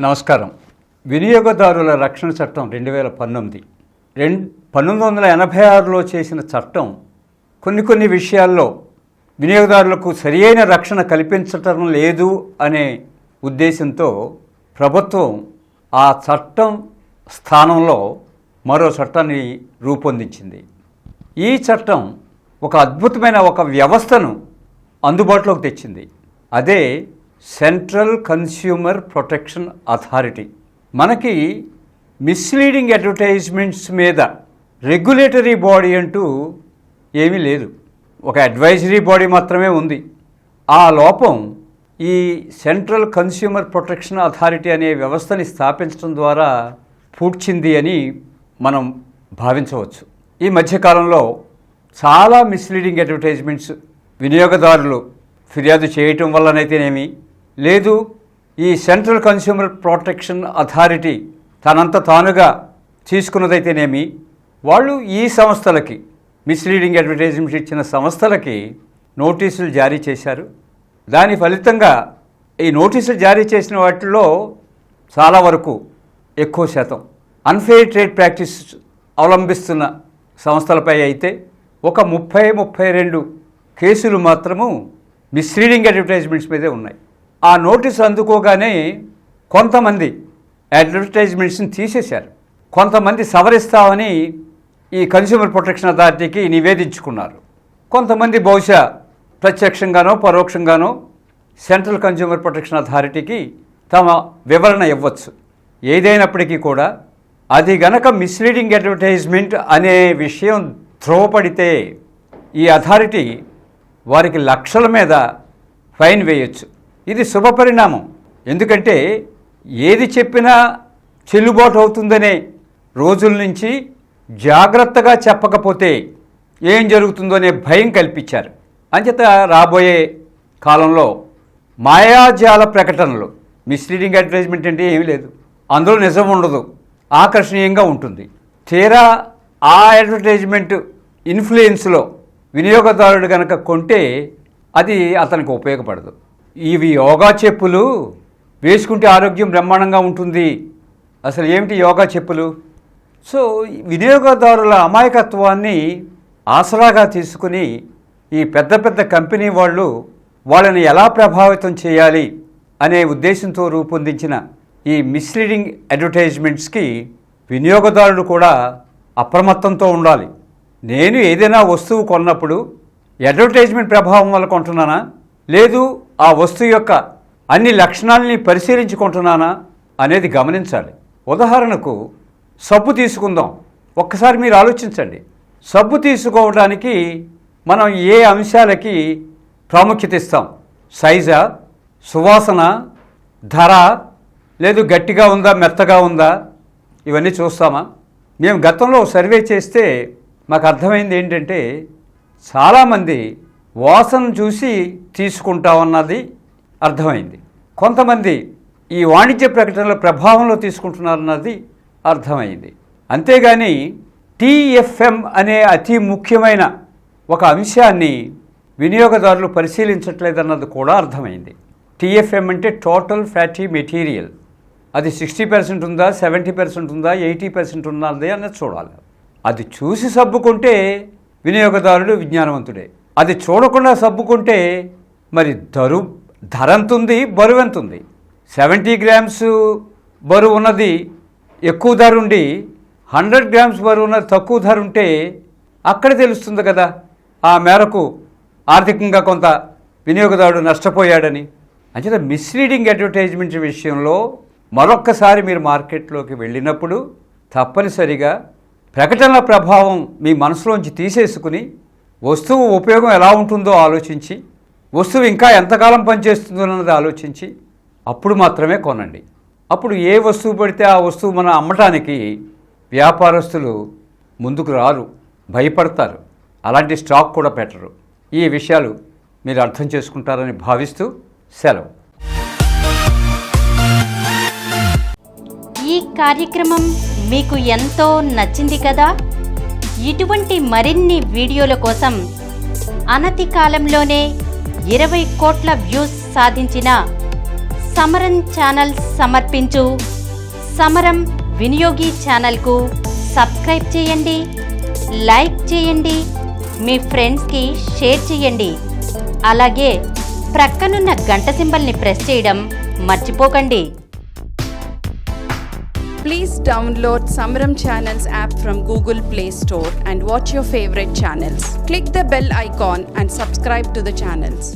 నమస్కారం. వినియోగదారుల రక్షణ చట్టం 1986లో చేసిన చట్టం కొన్ని విషయాల్లో వినియోగదారులకు సరియైన రక్షణ కల్పించటం లేదు అనే ఉద్దేశంతో ప్రభుత్వం ఆ చట్టం స్థానంలో మరో చట్టాన్ని రూపొందించింది. ఈ చట్టం ఒక అద్భుతమైన ఒక వ్యవస్థను అందుబాటులోకి తెచ్చింది. అదే సెంట్రల్ కన్స్యూమర్ ప్రొటెక్షన్ అథారిటీ. మనకి మిస్లీడింగ్ అడ్వర్టైజ్మెంట్స్ మీద రెగ్యులేటరీ బాడీ అంటూ ఏమీ లేదు, ఒక అడ్వైజరీ బాడీ మాత్రమే ఉంది. ఆ లోపం ఈ సెంట్రల్ కన్స్యూమర్ ప్రొటెక్షన్ అథారిటీ అనే వ్యవస్థని స్థాపించడం ద్వారా పూడ్చింది అని మనం భావించవచ్చు. ఈ మధ్యకాలంలో చాలా మిస్లీడింగ్ అడ్వర్టైజ్మెంట్స్ వినియోగదారులు ఫిర్యాదు చేయటం వల్లనైతేనేమి, లేదు ఈ సెంట్రల్ కన్స్యూమర్ ప్రొటెక్షన్ అథారిటీ తనంత తానుగా తీసుకున్నదైతేనేమి, వాళ్ళు ఈ సంస్థలకి మిస్లీడింగ్ అడ్వర్టైజ్మెంట్స్ ఇచ్చిన సంస్థలకి నోటీసులు జారీ చేశారు. దాని ఫలితంగా ఈ నోటీసులు జారీ చేసిన వాటిల్లో చాలా వరకు ఎక్కువ శాతం అన్ఫెయిర్ ట్రేడ్ ప్రాక్టీస్ అవలంబిస్తున్న సంస్థలపై అయితే ఒక 32 కేసులు మాత్రము మిస్లీడింగ్ అడ్వర్టైజ్మెంట్స్ మీదే ఉన్నాయి. ఆ నోటీసు అందుకోగానే కొంతమంది అడ్వర్టైజ్మెంట్స్ని తీసేశారు, కొంతమంది సవరిస్తామని ఈ కన్స్యూమర్ ప్రొటెక్షన్ అథారిటీకి నివేదించుకున్నారు. కొంతమంది బహుశా ప్రత్యక్షంగానో పరోక్షంగానో సెంట్రల్ కన్స్యూమర్ ప్రొటెక్షన్ అథారిటీకి తమ వివరణ ఇవ్వచ్చు. ఏదైనప్పటికీ కూడా అది గనక మిస్లీడింగ్ అడ్వర్టైజ్మెంట్ అనే విషయం ధ్రువపడితే ఈ అథారిటీ వారికి లక్షల మీద ఫైన్ వేయచ్చు. ఇది శుభపరిణామం. ఎందుకంటే ఏది చెప్పినా చెల్లుబాటు అవుతుందనే రోజుల నుంచి జాగ్రత్తగా చెప్పకపోతే ఏం జరుగుతుందో అనే భయం కల్పించారు. అంచేత రాబోయే కాలంలో మాయాజాల ప్రకటనలు, మిస్లీడింగ్ అడ్వర్టైజ్మెంట్ అంటే ఏమీ లేదు, అందులో నిజం ఉండదు, ఆకర్షణీయంగా ఉంటుంది. తీరా ఆ అడ్వర్టైజ్మెంట్ ఇన్ఫ్లుయెన్స్లో వినియోగదారుడు కనుక కొంటే అది అతనికి ఉపయోగపడదు. ఇవి యోగా చెప్పులు వేసుకుంటే ఆరోగ్యం బ్రహ్మాండంగా ఉంటుంది. అసలు ఏమిటి యోగా చెప్పులు? సో వినియోగదారుల అమాయకత్వాన్ని ఆసరాగా తీసుకుని ఈ పెద్ద కంపెనీ వాళ్ళు వాళ్ళని ఎలా ప్రభావితం చేయాలి అనే ఉద్దేశంతో రూపొందించిన ఈ మిస్లీడింగ్ అడ్వర్టైజ్మెంట్స్కి వినియోగదారుడు కూడా అప్రమత్తంతో ఉండాలి. నేను ఏదైనా వస్తువు కొన్నప్పుడు అడ్వర్టైజ్మెంట్ ప్రభావం వల్ల కొంటున్నానా, లేదు ఆ వస్తువు యొక్క అన్ని లక్షణాలని పరిశీలించి కొంటున్నానా అనేది గమనించాలి. ఉదాహరణకు సబ్బు తీసుకుందాం. ఒక్కసారి మీరు ఆలోచించండి. సబ్బు తీసుకోవడానికి మనం ఏ అంశాలకి ప్రాముఖ్యత ఇస్తాం? సైజా, సువాసన, ధర, లేదు గట్టిగా ఉందా మెత్తగా ఉందా, ఇవన్నీ చూస్తామా? మేము గతంలో సర్వే చేస్తే మాకు అర్థమైంది ఏంటంటే చాలామంది వాసన చూసి తీసుకుంటామన్నది అర్థమైంది. కొంతమంది ఈ వాణిజ్య ప్రకటనల ప్రభావంలో తీసుకుంటున్నారన్నది అర్థమైంది. అంతేగాని TFM అనే అతి ముఖ్యమైన ఒక అంశాన్ని వినియోగదారులు పరిశీలించట్లేదన్నది కూడా అర్థమైంది. TFM అంటే టోటల్ ఫ్యాటీ మెటీరియల్. అది 60% ఉందా, 70% ఉందా, 80% ఉన్నది అన్నది చూడాలి. అది చూసి సబ్బుకుంటే వినియోగదారుడు విజ్ఞానవంతుడే. అది చూడకుండా సబ్బుకుంటే మరి ధర ఎంతుంది, బరువు ఎంతుంది? 70 గ్రామ్స్ బరువు ఉన్నది ఎక్కువ ధర ఉండి 100 గ్రామ్స్ బరువు ఉన్నది తక్కువ ధర ఉంటే అక్కడ తెలుస్తుంది కదా ఆ మేరకు ఆర్థికంగా కొంత వినియోగదారుడు నష్టపోయాడని. అంచేత మిస్లీడింగ్ అడ్వర్టైజ్మెంట్ విషయంలో మరొక్కసారి మీరు మార్కెట్లోకి వెళ్ళినప్పుడు తప్పనిసరిగా ప్రకటనల ప్రభావం మీ మనసులోంచి తీసేసుకుని వస్తువు ఉపయోగం ఎలా ఉంటుందో ఆలోచించి, వస్తువు ఇంకా ఎంతకాలం పనిచేస్తుందో అన్నది ఆలోచించి అప్పుడు మాత్రమే కొనండి. అప్పుడు ఏ వస్తువు పడితే ఆ వస్తువు మనం అమ్మటానికి వ్యాపారస్తులు ముందుకు రారు, భయపడతారు, అలాంటి స్టాక్ కూడా పెట్టరు. ఈ విషయాలు మీరు అర్థం చేసుకుంటారని భావిస్తూ సెలవు. ఈ కార్యక్రమం మీకు ఎంతో నచ్చింది కదా? ఇటువంటి మరిన్ని వీడియోల కోసం అనతి కాలంలోనే 20 కోట్ల వ్యూస్ సాధించిన సమరం ఛానల్ సమర్పించు సమరం వినియోగి ఛానల్కు సబ్స్క్రైబ్ చేయండి, లైక్ చేయండి, మీ ఫ్రెండ్స్కి షేర్ చేయండి. అలాగే ప్రక్కనున్న గంట సింబల్ని ప్రెస్ చేయడం మర్చిపోకండి. Please download Samaram Channels app from Google Play Store and watch your favorite channels. Click the bell icon and subscribe to the channels.